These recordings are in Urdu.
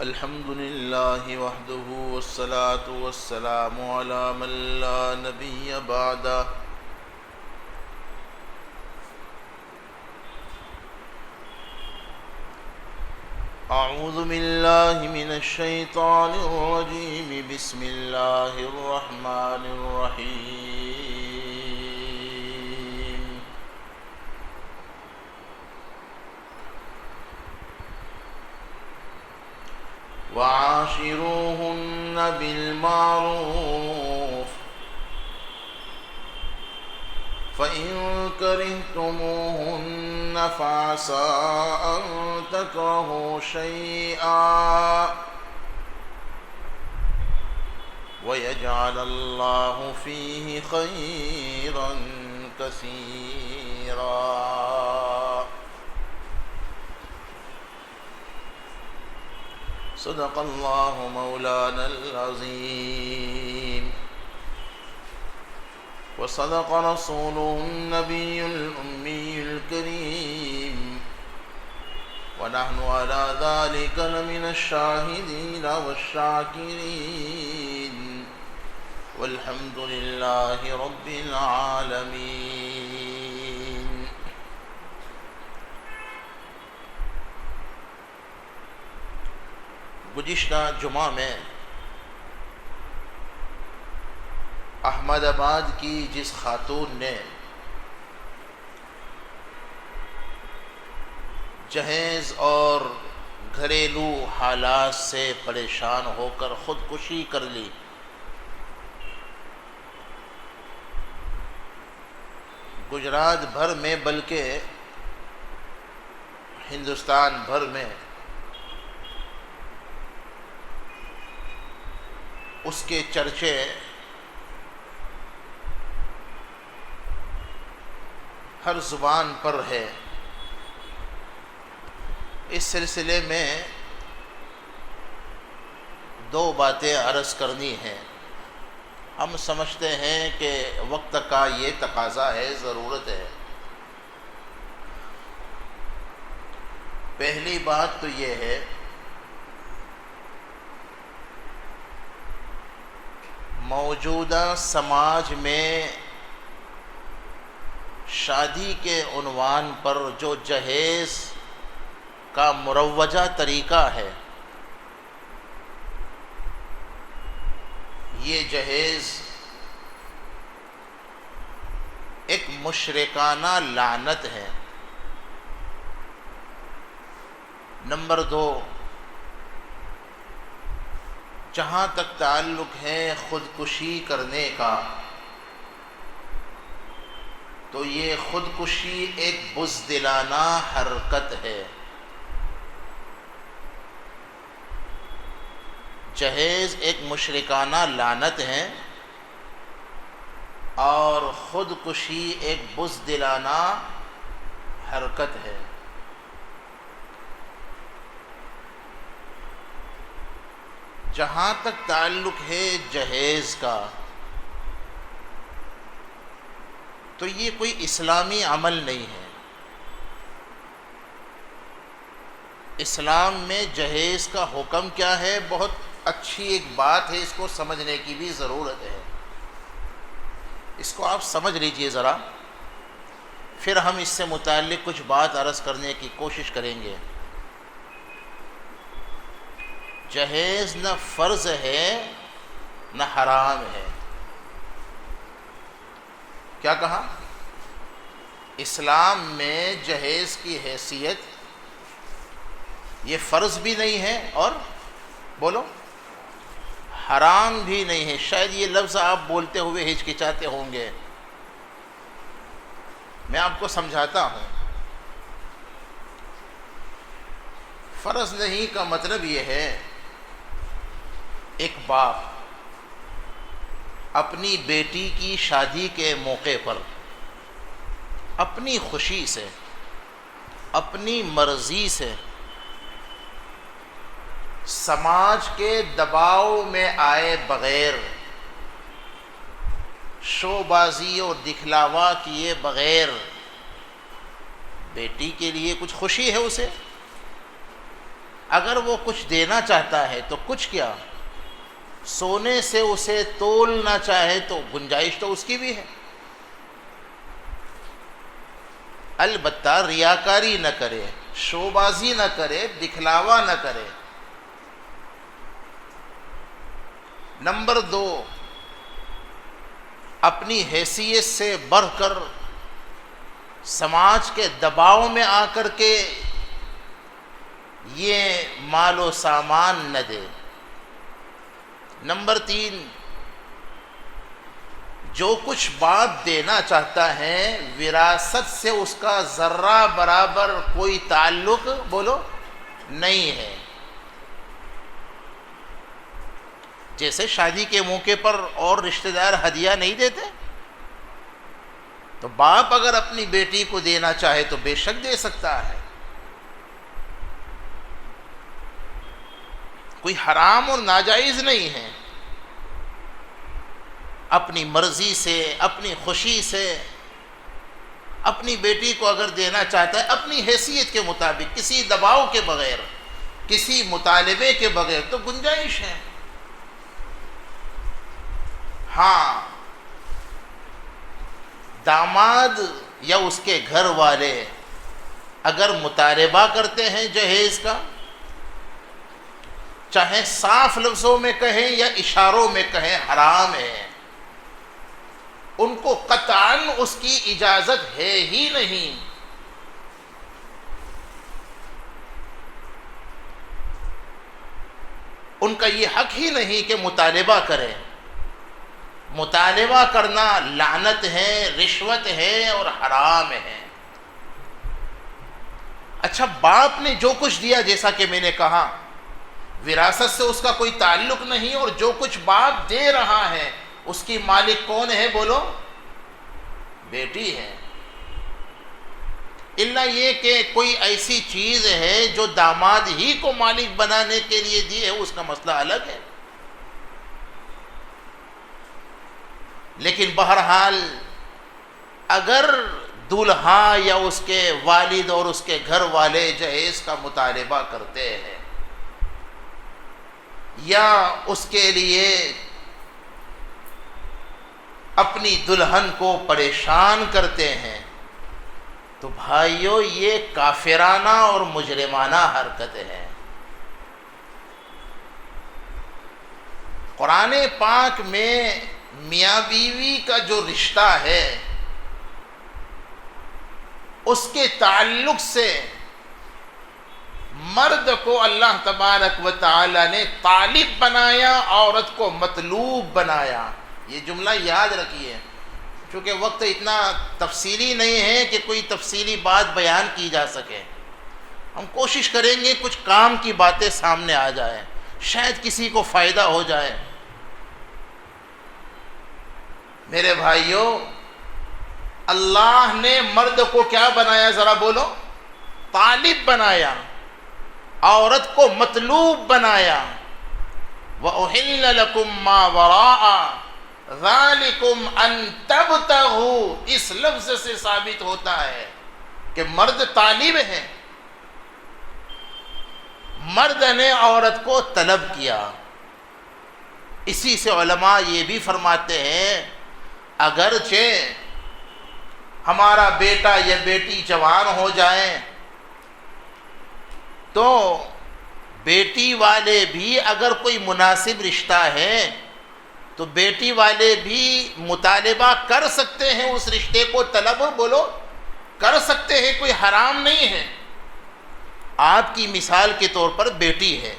الحمد لله وحده والصلاة والسلام على من لا نبي بعده أعوذ بالله من الشيطان الرجيم بسم الله الرحمن الرحيم وعاشروهن بالمعروف فإن كرهتموهن فعسى أن تكرهوا شيئا ويجعل الله فيه خيرا كثيرا صدق الله مولانا العظيم وصدق رسوله النبي الأمي الكريم ونحن على ذلك لمن الشاهدين والشاكرين والحمد لله رب العالمين. گزشتہ جمعہ میں احمد آباد کی جس خاتون نے جہیز اور گھریلو حالات سے پریشان ہو کر خودکشی کر لی، گجرات بھر میں بلکہ ہندوستان بھر میں اس کے چرچے ہر زبان پر ہے. اس سلسلے میں دو باتیں عرض کرنی ہیں. ہم سمجھتے ہیں کہ وقت کا یہ تقاضا ہے، ضرورت ہے. پہلی بات تو یہ ہے موجودہ سماج میں شادی کے عنوان پر جو جہیز کا مروجہ طریقہ ہے، یہ جہیز ایک مشرکانہ لعنت ہے. نمبر دو، جہاں تک تعلق ہے خودکشی کرنے کا، تو یہ خودکشی ایک بزدلانہ حرکت ہے. جہیز ایک مشرکانہ لعنت ہے اور خودکشی ایک بزدلانہ حرکت ہے. جہاں تک تعلق ہے جہیز کا، تو یہ کوئی اسلامی عمل نہیں ہے. اسلام میں جہیز کا حکم کیا ہے؟ بہت اچھی ایک بات ہے، اس کو سمجھنے کی بھی ضرورت ہے. اس کو آپ سمجھ لیجئے ذرا، پھر ہم اس سے متعلق کچھ بات عرض کرنے کی کوشش کریں گے. جہیز نہ فرض ہے نہ حرام ہے. کیا کہا؟ اسلام میں جہیز کی حیثیت یہ فرض بھی نہیں ہے اور بولو حرام بھی نہیں ہے. شاید یہ لفظ آپ بولتے ہوئے ہچکچاتے ہوں گے، میں آپ کو سمجھاتا ہوں. فرض نہیں کا مطلب یہ ہے ایک باپ اپنی بیٹی کی شادی کے موقع پر اپنی خوشی سے، اپنی مرضی سے، سماج کے دباؤ میں آئے بغیر، شو بازی اور دکھلاوا کیے بغیر بیٹی کے لیے کچھ خوشی ہے اسے، اگر وہ کچھ دینا چاہتا ہے تو کچھ کیا، سونے سے اسے تولنا چاہے تو گنجائش تو اس کی بھی ہے، البتہ ریاکاری نہ کرے، شوبازی نہ کرے، دکھلاوا نہ کرے۔ نمبر 2، اپنی حیثیت سے بڑھ کر سماج کے دباؤ میں آ کر کے یہ مال و سامان نہ دے۔ نمبر 3، جو کچھ باپ دینا چاہتا ہے وراثت سے اس کا ذرہ برابر کوئی تعلق بولو نہیں ہے۔ جیسے شادی کے موقع پر اور رشتہ دار ہدیہ نہیں دیتے، تو باپ اگر اپنی بیٹی کو دینا چاہے تو بے شک دے سکتا ہے، کوئی حرام اور ناجائز نہیں ہے۔ اپنی مرضی سے، اپنی خوشی سے اپنی بیٹی کو اگر دینا چاہتا ہے اپنی حیثیت کے مطابق، کسی دباؤ کے بغیر، کسی مطالبے کے بغیر، تو گنجائش ہے۔ ہاں، داماد یا اس کے گھر والے اگر مطالبہ کرتے ہیں جہیز کا، چاہے صاف لفظوں میں کہیں یا اشاروں میں کہیں، حرام ہے، ان کو قطعاً اس کی اجازت ہے ہی نہیں۔ ان کا یہ حق ہی نہیں کہ مطالبہ کریں۔ مطالبہ کرنا لعنت ہے، رشوت ہے اور حرام ہے۔ اچھا، باپ نے جو کچھ دیا، جیسا کہ میں نے کہا، وراثت سے اس کا کوئی تعلق نہیں، اور جو کچھ باپ دے رہا ہے اس کی مالک کون ہے بولو؟ بیٹی ہے۔ الا یہ کہ کوئی ایسی چیز ہے جو داماد ہی کو مالک بنانے کے لیے دی ہے، اس کا مسئلہ الگ ہے۔ لیکن بہرحال اگر دولہا یا اس کے والد اور اس کے گھر والے جہیز کا مطالبہ کرتے ہیں یا اس کے لیے اپنی دلہن کو پریشان کرتے ہیں، تو بھائیو یہ کافرانہ اور مجرمانہ حرکت ہے۔ قرآن پاک میں میاں بیوی کا جو رشتہ ہے اس کے تعلق سے مرد کو اللہ تبارک و تعالی نے طالب بنایا، عورت کو مطلوب بنایا۔ یہ جملہ یاد رکھیے، چونکہ وقت اتنا تفصیلی نہیں ہے کہ کوئی تفصیلی بات بیان کی جا سکے۔ ہم کوشش کریں گے کچھ کام کی باتیں سامنے آ جائیں، شاید کسی کو فائدہ ہو جائے۔ میرے بھائیوں، اللہ نے مرد کو کیا بنایا ذرا بولو؟ طالب بنایا، عورت کو مطلوب بنایا۔ وَأُحِلَّ لَكُم مَّا وَرَاءَ ذَلِكُمْ أَن تَبْتَغُوا، اس لفظ سے ثابت ہوتا ہے کہ مرد طالب ہے، مرد نے عورت کو طلب کیا۔ اسی سے علماء یہ بھی فرماتے ہیں اگرچہ ہمارا بیٹا یا بیٹی جوان ہو جائیں تو بیٹی والے بھی اگر کوئی مناسب رشتہ ہے تو بیٹی والے بھی مطالبہ کر سکتے ہیں، اس رشتے کو طلب بولو کر سکتے ہیں، کوئی حرام نہیں ہے۔ آپ کی مثال کے طور پر بیٹی ہے،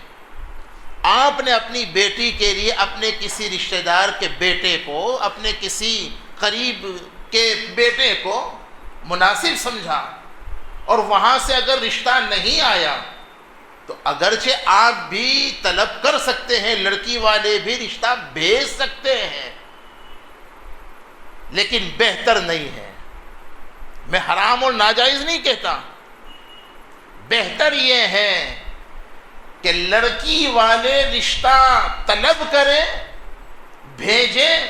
آپ نے اپنی بیٹی کے لیے اپنے کسی رشتہ دار کے بیٹے کو، اپنے کسی قریب کے بیٹے کو مناسب سمجھا، اور وہاں سے اگر رشتہ نہیں آیا تو اگرچہ آپ بھی طلب کر سکتے ہیں، لڑکی والے بھی رشتہ بھیج سکتے ہیں، لیکن بہتر نہیں ہے۔ میں حرام اور ناجائز نہیں کہتا، بہتر یہ ہے کہ لڑکی والے رشتہ طلب کریں، بھیجیں۔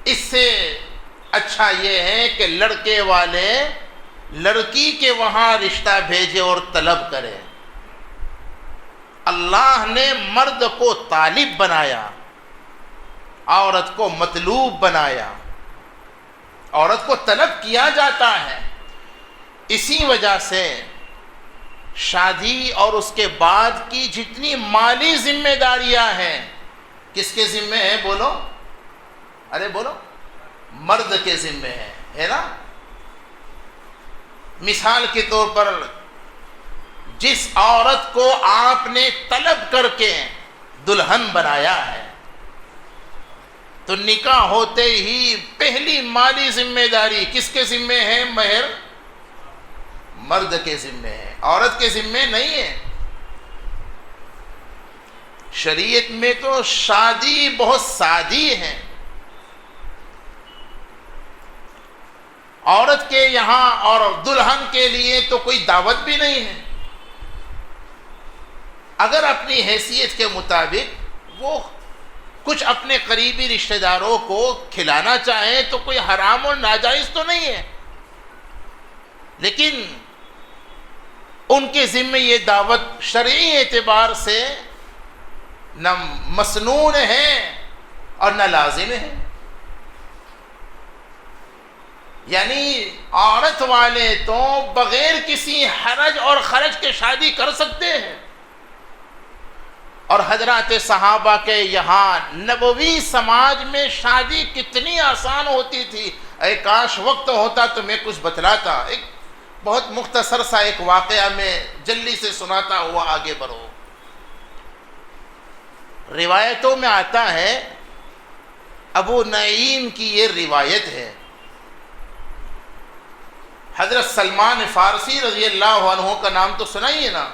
اس سے اچھا یہ ہے کہ لڑکے والے لڑکی کے وہاں رشتہ بھیجے اور طلب کریں۔ اللہ نے مرد کو طالب بنایا، عورت کو مطلوب بنایا، عورت کو طلب کیا جاتا ہے۔ اسی وجہ سے شادی اور اس کے بعد کی جتنی مالی ذمہ داریاں ہیں کس کے ذمے ہیں؟ بولو، ارے بولو، مرد کے ذمے ہے نا۔ مثال کے طور پر جس عورت کو آپ نے طلب کر کے دلہن بنایا ہے تو نکاح ہوتے ہی پہلی مالی ذمہ داری کس کے ذمے ہے؟ مہر مرد کے ذمے ہے، عورت کے ذمے نہیں ہے۔ شریعت میں تو شادی بہت سادی ہے، عورت کے یہاں اور دلہن کے لیے تو کوئی دعوت بھی نہیں ہے۔ اگر اپنی حیثیت کے مطابق وہ کچھ اپنے قریبی رشتہ داروں کو کھلانا چاہیں تو کوئی حرام اور ناجائز تو نہیں ہے، لیکن ان کے ذمے یہ دعوت شرعی اعتبار سے نہ مسنون ہے اور نہ لازم ہے۔ یعنی عورت والے تو بغیر کسی حرج اور خرچ کے شادی کر سکتے ہیں، اور حضرات صحابہ کے یہاں نبوی سماج میں شادی کتنی آسان ہوتی تھی۔ اے کاش وقت ہوتا تو میں کچھ بتلاتا، ایک بہت مختصر سا ایک واقعہ میں جلدی سے سناتا ہوا آگے بڑھو۔ روایتوں میں آتا ہے، ابو نعیم کی یہ روایت ہے، حضرت سلمان فارسی رضی اللہ عنہ کا نام تو سنا ہی ہے نا۔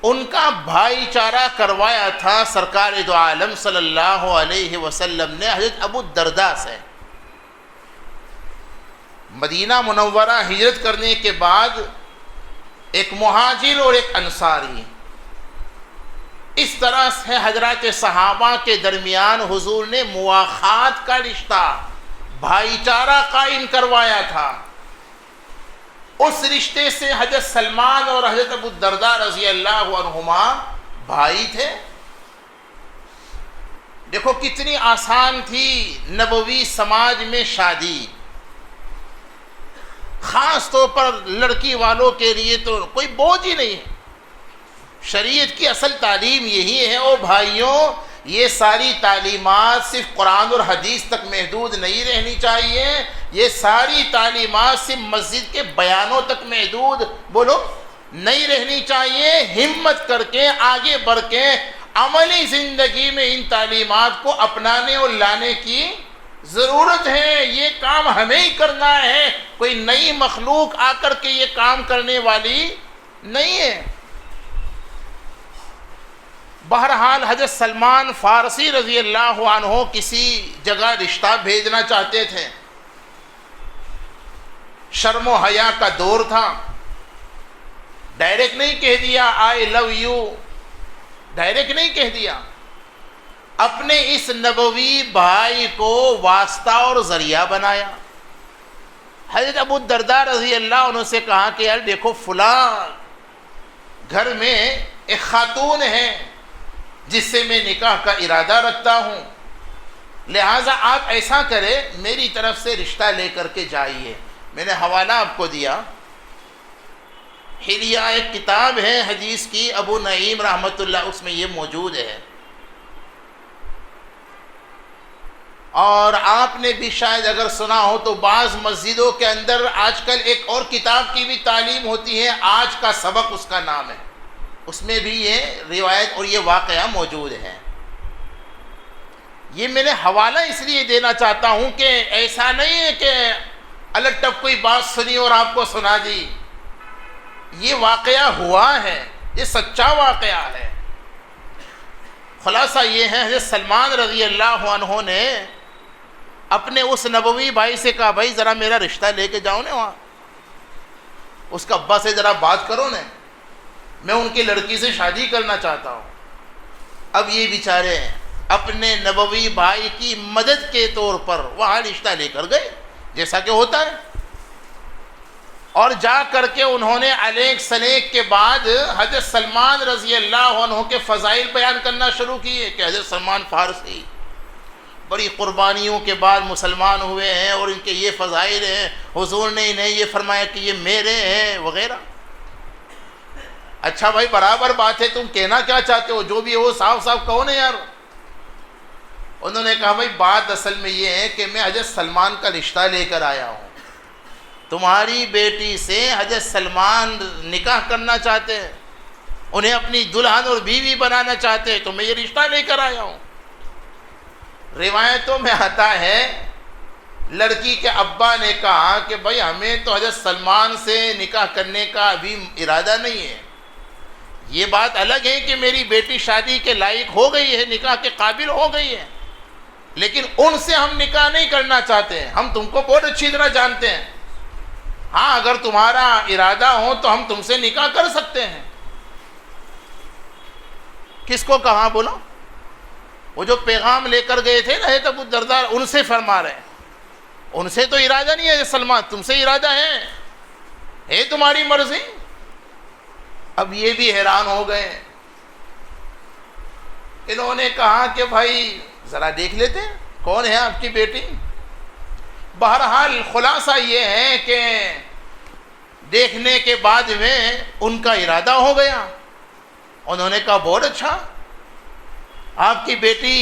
ان کا بھائی چارہ کروایا تھا سرکار دو عالم صلی اللہ علیہ وسلم نے حضرت ابو الدرداء سے۔ مدینہ منورہ ہجرت کرنے کے بعد ایک مہاجر اور ایک انصاری، اس طرح سے حضرات صحابہ کے درمیان حضور نے مواخات کا رشتہ، بھائی چارہ قائم کروایا تھا۔ اس رشتے سے حضرت سلمان اور حضرت ابو الدرداء رضی اللہ عنہما بھائی تھے۔ دیکھو کتنی آسان تھی نبوی سماج میں شادی، خاص طور پر لڑکی والوں کے لیے تو کوئی بوجھ ہی نہیں ہے۔ شریعت کی اصل تعلیم یہی ہے۔ او بھائیوں، یہ ساری تعلیمات صرف قرآن اور حدیث تک محدود نہیں رہنی چاہیے، یہ ساری تعلیمات صرف مسجد کے بیانوں تک محدود بولو نہیں رہنی چاہیے۔ ہمت کر کے آگے بڑھ کے عملی زندگی میں ان تعلیمات کو اپنانے اور لانے کی ضرورت ہے۔ یہ کام ہمیں ہی کرنا ہے، کوئی نئی مخلوق آ کر کے یہ کام کرنے والی نہیں ہے۔ بہرحال حضرت سلمان فارسی رضی اللہ عنہ کسی جگہ رشتہ بھیجنا چاہتے تھے، شرم و حیا کا دور تھا، ڈائریکٹ نہیں کہہ دیا آئی لو یو، ڈائریکٹ نہیں کہہ دیا، اپنے اس نبوی بھائی کو واسطہ اور ذریعہ بنایا۔ حضرت ابو الدرداء رضی اللہ عنہ سے کہا کہ یار دیکھو فلاں گھر میں ایک خاتون ہے جس سے میں نکاح کا ارادہ رکھتا ہوں، لہٰذا آپ ایسا کریں میری طرف سے رشتہ لے کر کے جائیے۔ میں نے حوالہ آپ کو دیا، حلیہ ایک کتاب ہے حدیث کی، ابو نعیم رحمۃ اللہ، اس میں یہ موجود ہے۔ اور آپ نے بھی شاید اگر سنا ہو تو بعض مسجدوں کے اندر آج کل ایک اور کتاب کی بھی تعلیم ہوتی ہے، آج کا سبق اس کا نام ہے، اس میں بھی یہ روایت اور یہ واقعہ موجود ہے۔ یہ میں نے حوالہ اس لیے دینا چاہتا ہوں کہ ایسا نہیں ہے کہ الٹ ٹپ کوئی بات سنی اور آپ کو سنا دی، یہ واقعہ ہوا ہے، یہ سچا واقعہ ہے۔ خلاصہ یہ ہے، حضرت سلمان رضی اللہ عنہ نے اپنے اس نبوی بھائی سے کہا بھائی ذرا میرا رشتہ لے کے جاؤ نا، وہاں اس کا ابا سے ذرا بات کرو نا، میں ان کی لڑکی سے شادی کرنا چاہتا ہوں۔ اب یہ بیچارے اپنے نبوی بھائی کی مدد کے طور پر وہاں رشتہ لے کر گئے، جیسا کہ ہوتا ہے۔ اور جا کر کے انہوں نے الیک سلیک کے بعد حضرت سلمان رضی اللہ عنہ کے فضائل بیان کرنا شروع کیے کہ حضرت سلمان فارسی بڑی قربانیوں کے بعد مسلمان ہوئے ہیں اور ان کے یہ فضائل ہیں، حضور نے انہیں یہ فرمایا کہ یہ میرے ہیں وغیرہ۔ اچھا بھائی برابر بات ہے، تم کہنا کیا چاہتے ہو؟ جو بھی ہو صاف صاف کہو نا یار۔ انہوں نے کہا بھائی بات اصل میں یہ ہے کہ میں حضرت سلمان کا رشتہ لے کر آیا ہوں، تمہاری بیٹی سے حضرت سلمان نکاح کرنا چاہتے ہیں، انہیں اپنی دلہن اور بیوی بنانا چاہتے ہیں، تو میں یہ رشتہ لے کر آیا ہوں۔ روایتوں میں آتا ہے لڑکی کے ابا نے کہا کہ بھائی ہمیں تو حضرت سلمان سے نکاح کرنے کا ابھی ارادہ نہیں ہے، یہ بات الگ ہے کہ میری بیٹی شادی کے لائق ہو گئی ہے، نکاح کے قابل ہو گئی ہے، لیکن ان سے ہم نکاح نہیں کرنا چاہتے ہیں، ہم تم کو بہت اچھی طرح جانتے ہیں، ہاں اگر تمہارا ارادہ ہو تو ہم تم سے نکاح کر سکتے ہیں۔ کس کو کہا بولو؟ وہ جو پیغام لے کر گئے تھے نا حضرت ابو الدرداء، ان سے فرما رہے ہیں، ان سے تو ارادہ نہیں ہے سلمان، تم سے ارادہ ہے تمہاری مرضی۔ اب یہ بھی حیران ہو گئے، انہوں نے کہا کہ بھائی ذرا دیکھ لیتے ہیں کون ہے آپ کی بیٹی۔ بہرحال خلاصہ یہ ہے کہ دیکھنے کے بعد میں ان کا ارادہ ہو گیا، انہوں نے کہا بہت اچھا، آپ کی بیٹی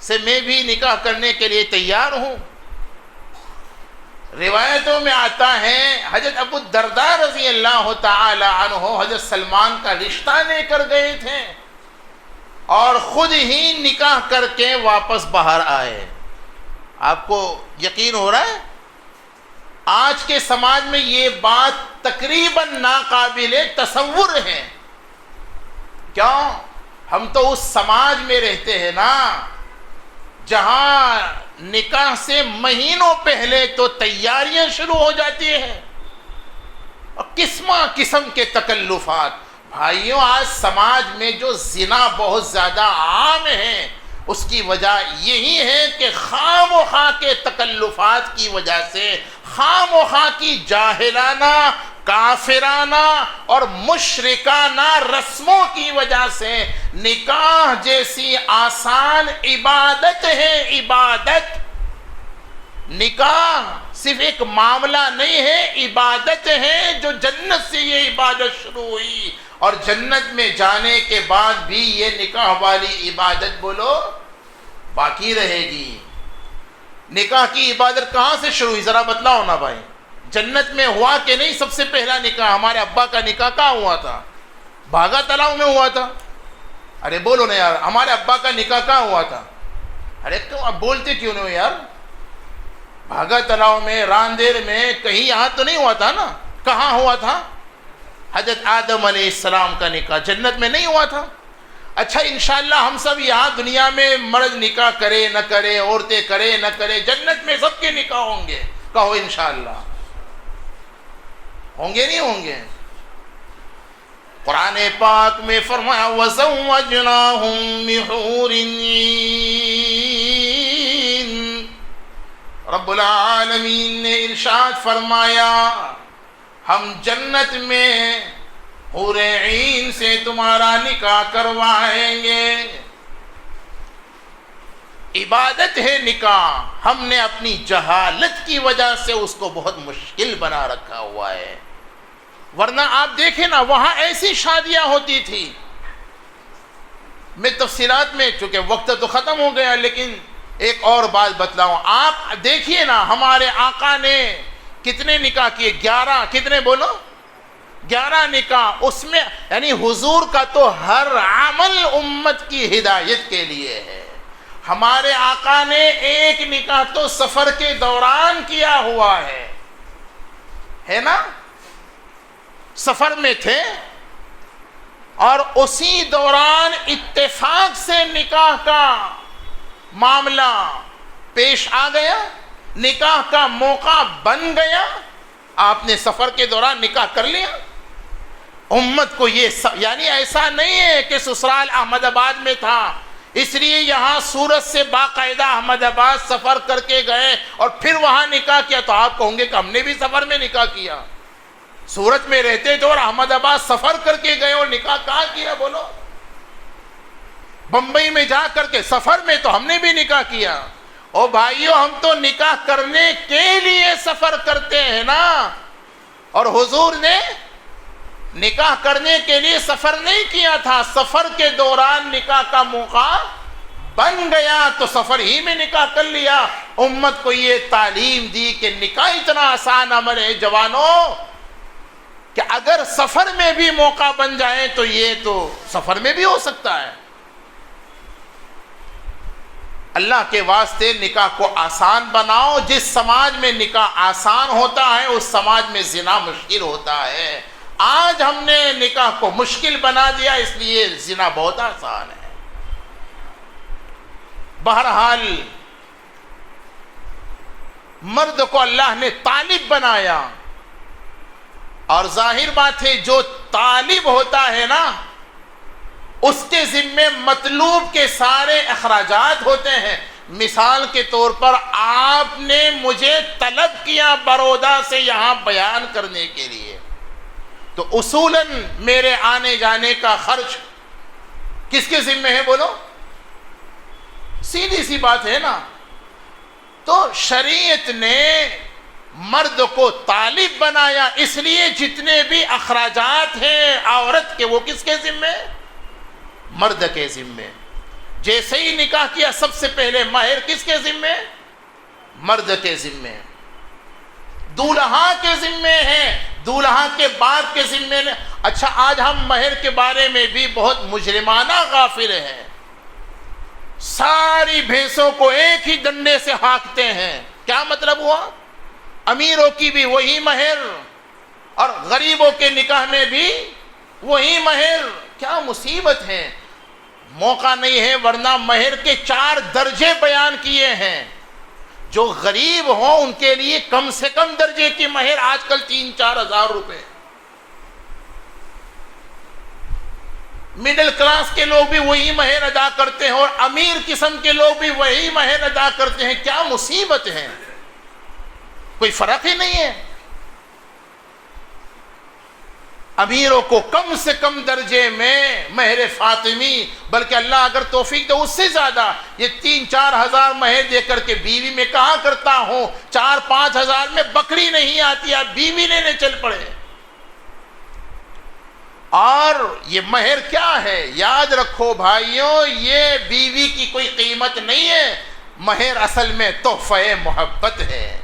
سے میں بھی نکاح کرنے کے لیے تیار ہوں۔ روایتوں میں آتا ہے حضرت ابو الدرداء رضی اللہ تعالی عنہ حضرت سلمان کا رشتہ لے کر گئے تھے اور خود ہی نکاح کر کے واپس باہر آئے۔ آپ کو یقین ہو رہا ہے آج کے سماج میں یہ بات تقریباً ناقابل تصور ہے۔ کیوں؟ ہم تو اس سماج میں رہتے ہیں نا جہاں نکاح سے مہینوں پہلے تو تیاریاں شروع ہو جاتی ہیں اور قسم کے تکلفات۔ بھائیوں آج سماج میں جو زنا بہت زیادہ عام ہے اس کی وجہ یہی ہے کہ خواہ مخواہ کے تکلفات کی وجہ سے، خواہ مخواہ کی جاہلانہ، کافرانہ اور مشرکانہ رسموں کی وجہ سے نکاح جیسی آسان عبادت ہے، عبادت، نکاح صرف ایک معاملہ نہیں ہے، عبادت ہے جو جنت سے یہ عبادت شروع ہوئی اور جنت میں جانے کے بعد بھی یہ نکاح والی عبادت بولو باقی رہے گی۔ نکاح کی عبادت کہاں سے شروع ہوئی ذرا بتلاؤ نا بھائی؟ جنت میں ہوا کہ نہیں؟ سب سے پہلا نکاح ہمارے ابا کا نکاح کہاں ہوا تھا؟ بھاگا تلاؤ میں ہوا تھا۔ ارے بولو نا یار، ہمارے ابا کا نکاح کہاں ہوا تھا؟ ارے تو اب بولتے کیوں نہیں یار؟ بھاگا تلاؤ میں، راندیر میں، کہیں یہاں تو نہیں ہوا تھا نا؟ کہاں ہوا تھا؟ حضرت آدم علیہ السلام کا نکاح جنت میں نہیں ہوا تھا؟ اچھا انشاءاللہ ہم سب یہاں دنیا میں مرد نکاح کرے نہ کرے، عورتیں کرے نہ کرے، جنت میں سب کے نکاح ہوں گے، کہو انشاءاللہ ہوں گے نہیں ہوں گے؟ قرآن پاک میں فرمایا وَزَوَّجْنَاهُمْ بِحُورٍ عِينٍ، رب العالمین نے ارشاد فرمایا ہم جنت میں حور عین سے تمہارا نکاح کروائیں گے۔ عبادت ہے نکاح، ہم نے اپنی جہالت کی وجہ سے اس کو بہت مشکل بنا رکھا ہوا ہے، ورنہ آپ دیکھیں نا وہاں ایسی شادیاں ہوتی تھی۔ میں تفصیلات میں چونکہ وقت تو ختم ہو گیا، لیکن ایک اور بات بتلاؤں، آپ دیکھیے نا ہمارے آقا نے کتنے نکاح کیے؟ 11، کتنے بولو؟ 11 نکاح۔ اس میں یعنی حضور کا تو ہر عمل امت کی ہدایت کے لیے ہے۔ ہمارے آقا نے ایک نکاح تو سفر کے دوران کیا ہوا ہے نا؟ سفر میں تھے اور اسی دوران اتفاق سے نکاح کا معاملہ پیش آ گیا، نکاح کا موقع بن گیا، آپ نے سفر کے دوران نکاح کر لیا۔ امت کو یہ یعنی ایسا نہیں ہے کہ سسرال احمد آباد میں تھا اس لیے یہاں سورت سے باقاعدہ احمد آباد سفر کر کے گئے اور پھر وہاں نکاح کیا، تو آپ کہوں گے کہ ہم نے بھی سفر میں نکاح کیا۔ سورت میں رہتے تھے اور احمد آباد سفر کر کے گئے اور نکاح کہاں کیا بولو؟ بمبئی میں جا کر کے سفر میں تو ہم نے بھی نکاح کیا. او بھائیو ہم تو نکاح کرنے کے لیے سفر کرتے ہیں نا, اور حضور نے نکاح کرنے کے لیے سفر نہیں کیا تھا, سفر کے دوران نکاح کا موقع بن گیا تو سفر ہی میں نکاح کر لیا. امت کو یہ تعلیم دی کہ نکاح اتنا آسان عمل ہے جوانوں کہ اگر سفر میں بھی موقع بن جائے تو یہ تو سفر میں بھی ہو سکتا ہے. اللہ کے واسطے نکاح کو آسان بناؤ. جس سماج میں نکاح آسان ہوتا ہے اس سماج میں زنا مشکل ہوتا ہے. آج ہم نے نکاح کو مشکل بنا دیا, اس لیے زنا بہت آسان ہے. بہرحال مرد کو اللہ نے طالب بنایا, اور ظاہر بات ہے جو طالب ہوتا ہے نا اس کے ذمے مطلوب کے سارے اخراجات ہوتے ہیں. مثال کے طور پر آپ نے مجھے طلب کیا برودا سے یہاں بیان کرنے کے لیے, تو اصولاً میرے آنے جانے کا خرچ کس کے ذمے ہے بولو؟ سیدھی سی بات ہے نا. تو شریعت نے مرد کو طالب بنایا, اس لیے جتنے بھی اخراجات ہیں عورت کے وہ کس کے ذمے؟ مرد کے ذمے. جیسے ہی نکاح کیا سب سے پہلے مہر کس کے ذمے؟ مرد کے ذمے. دولہا کے ذمے ہے, دولہا کے باپ کے ذمے. اچھا آج ہم مہر کے بارے میں بھی بہت مجرمانہ غافل ہیں. ساری بھینسوں کو ایک ہی ڈنڈے سے ہانکتے ہیں. کیا مطلب ہوا؟ امیروں کی بھی وہی مہر اور غریبوں کے نکاح میں بھی وہی مہر. کیا مصیبت ہے. موقع نہیں ہے ورنہ مہر کے 4 درجے بیان کیے ہیں. جو غریب ہوں ان کے لیے کم سے کم درجے کی مہر آج کل 3-4 ہزار روپے. مڈل کلاس کے لوگ بھی وہی مہر ادا کرتے ہیں اور امیر قسم کے لوگ بھی وہی مہر ادا کرتے ہیں. کیا مصیبت ہے. کوئی فرق ہی نہیں ہے. امیروں کو کم سے کم درجے میں مہر فاطمی, بلکہ اللہ اگر توفیق دے اس سے زیادہ, یہ 3-4 ہزار مہر دے کر کے بیوی میں کہاں کرتا ہوں. 4-5 ہزار میں بکری نہیں آتی, آپ بیوی لینے چل پڑے. اور یہ مہر کیا ہے؟ یاد رکھو بھائیوں, یہ بیوی کی کوئی قیمت نہیں ہے. مہر اصل میں تحفہ محبت ہے.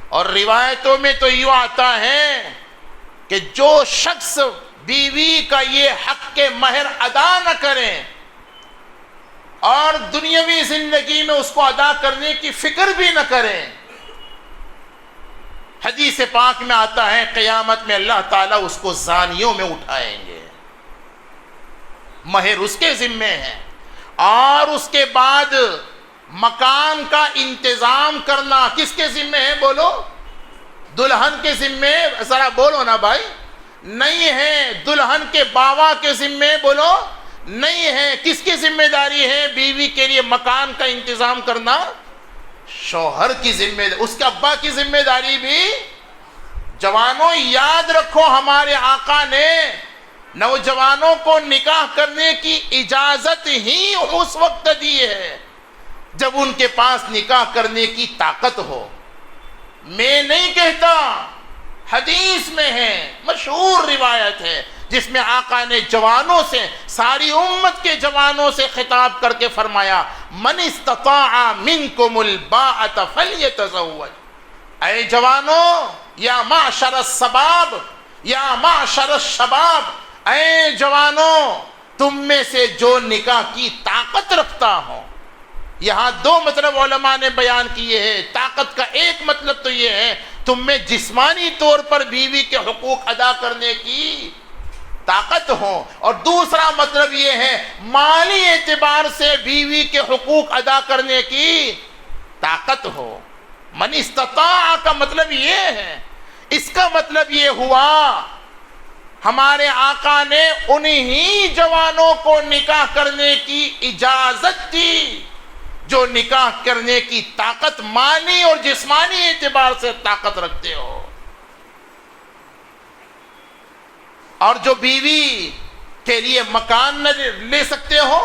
اور روایتوں میں تو یوں آتا ہے کہ جو شخص بیوی کا یہ حق کے مہر ادا نہ کریں اور دنیاوی زندگی میں اس کو ادا کرنے کی فکر بھی نہ کریں, حدیث پاک میں آتا ہے قیامت میں اللہ تعالیٰ اس کو زانیوں میں اٹھائیں گے. مہر اس کے ذمے ہے. اور اس کے بعد مکان کا انتظام کرنا کس کے ذمے ہے بولو؟ دلہن کے ذمے. ذرا بولو نا بھائی. نہیں ہے. دلہن کے باوا کے ذمے بولو؟ نہیں ہے. کس کی ذمہ داری ہے بیوی کے لیے مکان کا انتظام کرنا؟ شوہر کی ذمہ داری. اس کے ابا کی ذمہ داری بھی. جوانوں یاد رکھو ہمارے آقا نے نوجوانوں کو نکاح کرنے کی اجازت ہی اس وقت دی ہے جب ان کے پاس نکاح کرنے کی طاقت ہو. میں نہیں کہتا, حدیث میں ہے, مشہور روایت ہے جس میں آقا نے جوانوں سے, ساری امت کے جوانوں سے خطاب کر کے فرمایا من استطاع منکم الباءۃ فلیتزوج. اے جوانوں, یا معشر الشباب, یا معشر الشباب, اے جوانوں تم میں سے جو نکاح کی طاقت رکھتا ہو. یہاں 2 مطلب علماء نے بیان کیے ہیں. طاقت کا ایک مطلب تو یہ ہے تم میں جسمانی طور پر بیوی کے حقوق ادا کرنے کی طاقت ہو, اور دوسرا مطلب یہ ہے مالی اعتبار سے بیوی کے حقوق ادا کرنے کی طاقت ہو. من استطاع کا مطلب یہ ہے. اس کا مطلب یہ ہوا ہمارے آقا نے انہی جوانوں کو نکاح کرنے کی اجازت دی جو نکاح کرنے کی طاقت مالی اور جسمانی اعتبار سے طاقت رکھتے ہو. اور جو بیوی کے لیے مکان نہ لے سکتے ہو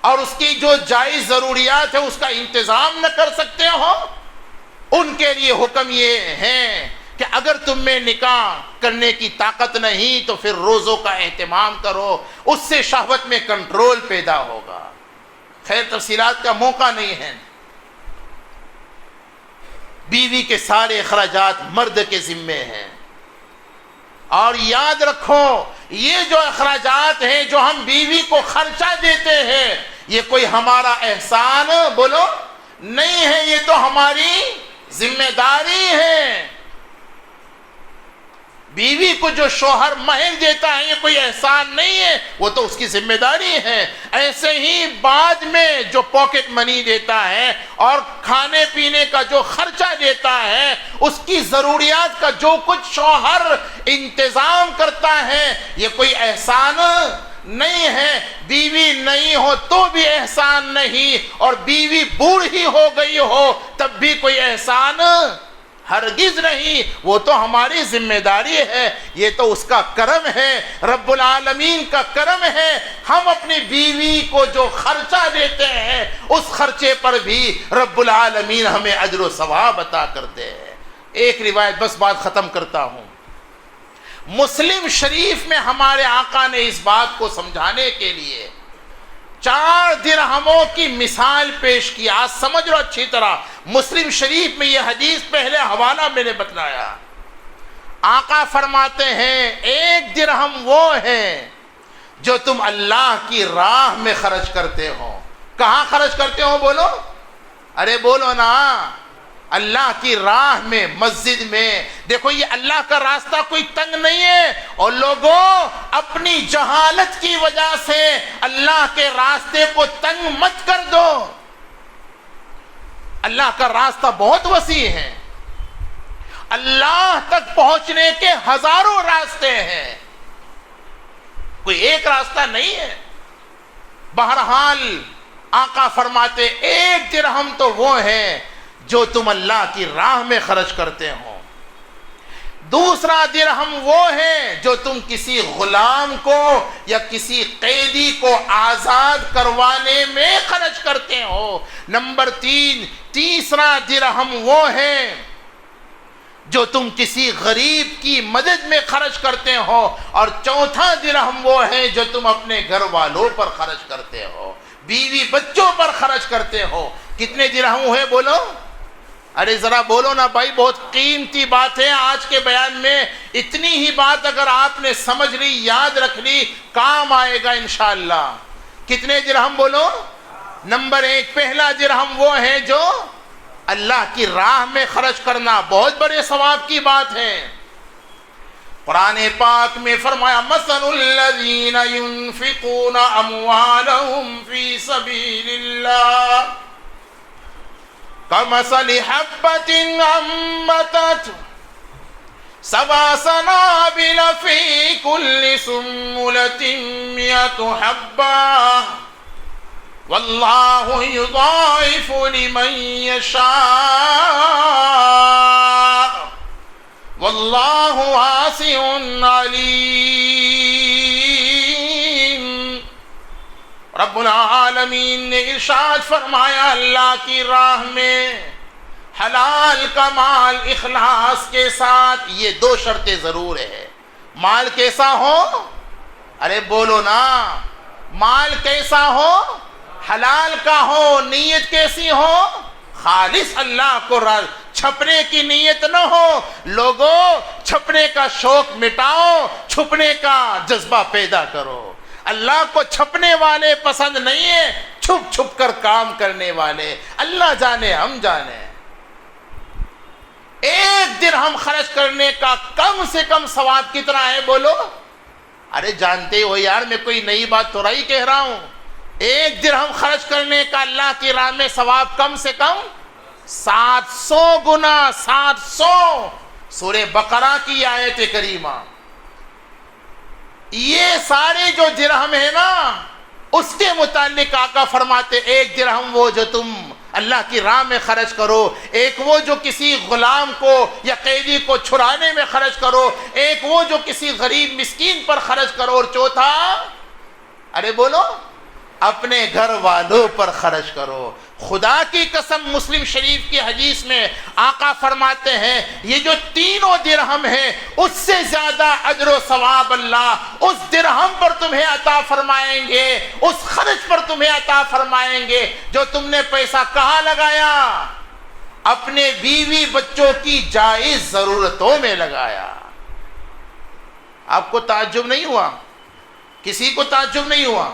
اور اس کی جو جائز ضروریات ہے اس کا انتظام نہ کر سکتے ہو، ان کے لیے حکم یہ ہے کہ اگر تم میں نکاح کرنے کی طاقت نہیں تو پھر روزوں کا اہتمام کرو، اس سے شہوت میں کنٹرول پیدا ہوگا۔ خیر تفصیلات کا موقع نہیں ہے۔ بیوی کے سارے اخراجات مرد کے ذمے ہیں، اور یاد رکھو یہ جو اخراجات ہیں جو ہم بیوی کو خرچہ دیتے ہیں یہ کوئی ہمارا احسان بولو نہیں ہے، یہ تو ہماری ذمہ داری ہے۔ بیوی کو جو شوہر مہر دیتا ہے یہ کوئی احسان نہیں ہے، وہ تو اس کی ذمہ داری ہے۔ ایسے ہی بعد میں جو پاکٹ منی دیتا ہے اور کھانے پینے کا جو خرچہ دیتا ہے، اس کی ضروریات کا جو کچھ شوہر انتظام کرتا ہے یہ کوئی احسان نہیں ہے۔ بیوی نہیں ہو تو بھی احسان نہیں، اور بیوی بوڑھی ہو گئی ہو تب بھی کوئی احسان ہرگز نہیں، وہ تو ہماری ذمہ داری ہے، یہ تو اس کا کرم ہے، رب العالمین کا کرم ہے۔ ہم اپنی بیوی کو جو خرچہ دیتے ہیں اس خرچے پر بھی رب العالمین ہمیں اجر و ثواب عطا کرتے ہیں۔ ایک روایت بس بات ختم کرتا ہوں۔ مسلم شریف میں ہمارے آقا نے اس بات کو سمجھانے کے لیے 4 درہموں کی مثال پیش کی۔ آج سمجھ لو اچھی طرح، مسلم شریف میں یہ حدیث پہلے حوالہ میں نے بتلایا۔ آقا فرماتے ہیں 1 درہم وہ ہے جو تم اللہ کی راہ میں خرچ کرتے ہو۔ کہاں خرچ کرتے ہو بولو؟ ارے بولو نا، اللہ کی راہ میں، مسجد میں۔ دیکھو یہ اللہ کا راستہ کوئی تنگ نہیں ہے، اور لوگوں اپنی جہالت کی وجہ سے اللہ کے راستے کو تنگ مت کر دو۔ اللہ کا راستہ بہت وسیع ہے، اللہ تک پہنچنے کے ہزاروں راستے ہیں، کوئی ایک راستہ نہیں ہے۔ بہرحال آقا فرماتے 1 درہم تو وہ ہے جو تم اللہ کی راہ میں خرچ کرتے ہو۔ دوسرا درہم وہ ہے جو تم کسی غلام کو یا کسی قیدی کو آزاد کروانے میں خرچ کرتے ہو۔ نمبر 3، تیسرا درہم وہ ہے جو تم کسی غریب کی مدد میں خرچ کرتے ہو، اور چوتھا درہم وہ ہے جو تم اپنے گھر والوں پر خرچ کرتے ہو، بیوی بچوں پر خرچ کرتے ہو۔ کتنے درہم ہوئے بولو؟ ارے ذرا بولو نا بھائی، بہت قیمتی بات ہے آج کے بیان میں۔ اتنی ہی بات اگر آپ نے سمجھ لی، یاد رکھ لی، کام آئے گا انشاءاللہ۔ کتنے درہم بولو؟ نمبر 1، پہلا درہم وہ ہے جو اللہ کی راہ میں خرچ کرنا، بہت بڑے ثواب کی بات ہے۔ قرآن پاک میں فرمایا مثل الذین ينفقون اموالهم فی سبیل اللہ كمثل حبة أنبتت 7 سنابل في كل سنبلة 100 حبة والله يضاعف لمن يشاء والله واسع عليم۔ رب العالمین نے ارشاد فرمایا اللہ کی راہ میں حلال کا مال اخلاص کے ساتھ، یہ 2 شرطیں ضرور ہے۔ مال کیسا ہو؟ ارے بولو نا، مال کیسا ہو؟ حلال کا ہو۔ نیت کیسی ہو؟ خالص اللہ کو چھپنے کی نیت نہ ہو۔ لوگوں چھپنے کا شوق مٹاؤ، چھپنے کا جذبہ پیدا کرو۔ اللہ کو چھپنے والے پسند نہیں ہیں، چھپ چھپ کر کام کرنے والے۔ اللہ جانے ہم جانے۔ 1 درہم خرچ کرنے کا کم سے کم ثواب کتنا ہے بولو؟ ارے جانتے ہو یار، میں کوئی نئی بات تھوڑا ہی کہہ رہا ہوں۔ 1 درہم خرچ کرنے کا اللہ کی راہ میں ثواب کم سے کم 700 گنا، 700۔ سورہ بقرہ کی آیت کریمہ۔ یہ سارے جو درہم ہے نا، اس کے متعلق آقا فرماتے 1 درہم وہ جو تم اللہ کی راہ میں خرچ کرو، ایک وہ جو کسی غلام کو یا قیدی کو چھڑانے میں خرچ کرو، ایک وہ جو کسی غریب مسکین پر خرچ کرو، اور چوتھا ارے بولو اپنے گھر والوں پر خرچ کرو۔ خدا کی قسم مسلم شریف کی حدیث میں آقا فرماتے ہیں یہ جو تینوں درہم ہیں اس سے زیادہ اجر و ثواب اللہ اس درہم پر تمہیں عطا فرمائیں گے، اس خرچ پر تمہیں عطا فرمائیں گے جو تم نے پیسہ کہاں لگایا؟ اپنے بیوی بچوں کی جائز ضرورتوں میں لگایا۔ آپ کو تعجب نہیں ہوا؟ کسی کو تعجب نہیں ہوا؟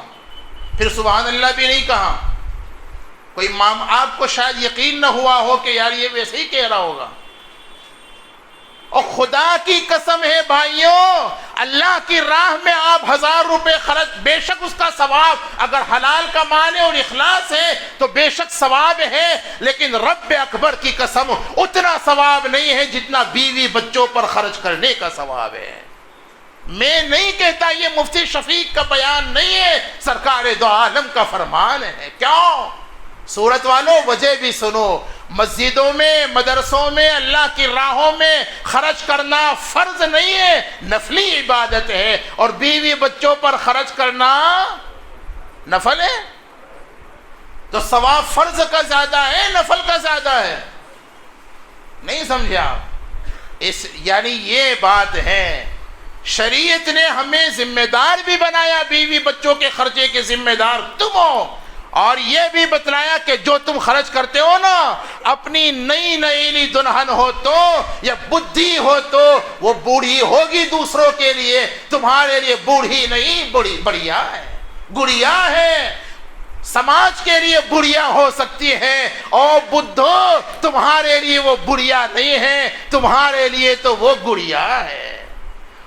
پھر سبحان اللہ بھی نہیں کہا؟ کوئی آپ کو شاید یقین نہ ہوا ہو کہ یار یہ ویسے ہی کہہ رہا ہوگا۔ اور خدا کی قسم ہے بھائیوں، اللہ کی راہ میں آپ 1000 روپے خرچ، بے شک اس کا ثواب اگر حلال کا مال ہے اور اخلاص ہے تو بے شک ثواب ہے، لیکن رب اکبر کی قسم اتنا ثواب نہیں ہے جتنا بیوی بچوں پر خرچ کرنے کا ثواب ہے۔ میں نہیں کہتا، یہ مفتی شفیق کا بیان نہیں ہے، سرکار دو عالم کا فرمان ہے۔ کیوں؟ سورت والوں وجہ بھی سنو، مسجدوں میں مدرسوں میں اللہ کی راہوں میں خرچ کرنا فرض نہیں ہے، نفلی عبادت ہے، اور بیوی بچوں پر خرچ کرنا نفل ہے۔ تو ثواب فرض کا زیادہ ہے نفل کا زیادہ ہے؟ نہیں سمجھے آپ؟ یعنی یہ بات ہے، شریعت نے ہمیں ذمہ دار بھی بنایا، بیوی بچوں کے خرچے کے ذمہ دار تم ہو، اور یہ بھی بتلایا کہ جو تم خرچ کرتے ہو نا، اپنی نئی نئی دلہن ہو تو یا بدھی ہو تو وہ بوڑھی ہوگی دوسروں کے لیے، تمہارے لیے بوڑھی نہیں، بڑھیا ہے، گڑیا ہے، سماج کے لیے بڑھیا ہو سکتی ہے، اور بدھو تمہارے لیے وہ بڑھیا نہیں ہے، تمہارے لیے تو وہ گڑیا ہے۔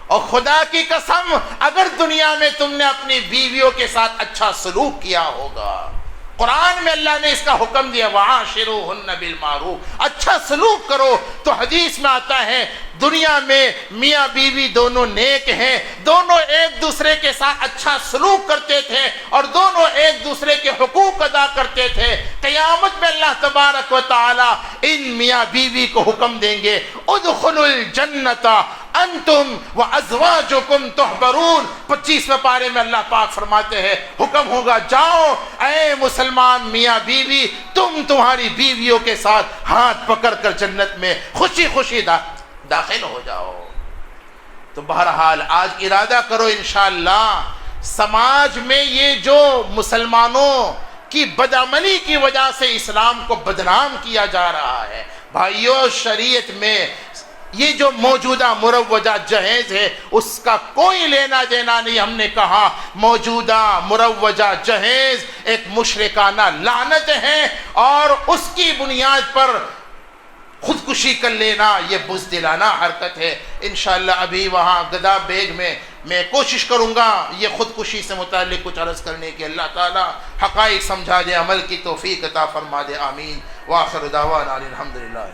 اور خدا کی قسم اگر دنیا میں تم نے اپنی بیویوں کے ساتھ اچھا سلوک کیا ہوگا، قرآن میں اللہ نے اس کا حکم دیا وَعَاشِرُوهُنَّ بِالْمَعْرُوفِ، اچھا سلوک کرو، تو حدیث میں آتا ہے دنیا میں میاں بیوی دونوں نیک ہیں، دونوں ایک دوسرے کے ساتھ اچھا سلوک کرتے تھے اور دونوں ایک دوسرے کے حقوق ادا کرتے تھے۔ قیامت میں اللہ تبارک و تعالی ان میاں بیوی کو حکم دیں گے ادخلوا الجنت انتم وازواجکم تحبرون، 25ویں پارے میں اللہ پاک فرماتے ہیں حکم ہوگا جاؤ اے مسلمان میاں بیوی، تم تمہاری بیویوں کے ساتھ ہاتھ پکڑ کر جنت میں خوشی خوشی داخل ہو جاؤ۔ تو بہرحال آج ارادہ کرو انشاءاللہ سماج میں یہ جو مسلمانوں کی بدعملی کی وجہ سے اسلام کو بدنام کیا جا رہا ہے، بھائیوں شریعت میں یہ جو موجودہ مروجہ جہیز ہے اس کا کوئی لینا دینا نہیں۔ ہم نے کہا موجودہ مروجہ جہیز ایک مشرکانہ لعنت ہے، اور اس کی بنیاد پر خودکشی کر لینا یہ بزدلانہ حرکت ہے۔ انشاءاللہ ابھی وہاں گدا بیگ میں کوشش کروں گا یہ خودکشی سے متعلق کچھ عرض کرنے کی، اللہ تعالی حقائق سمجھا دے، عمل کی توفیق عطا فرما دے، آمین۔ وآخر دعوانا الحمدللہ۔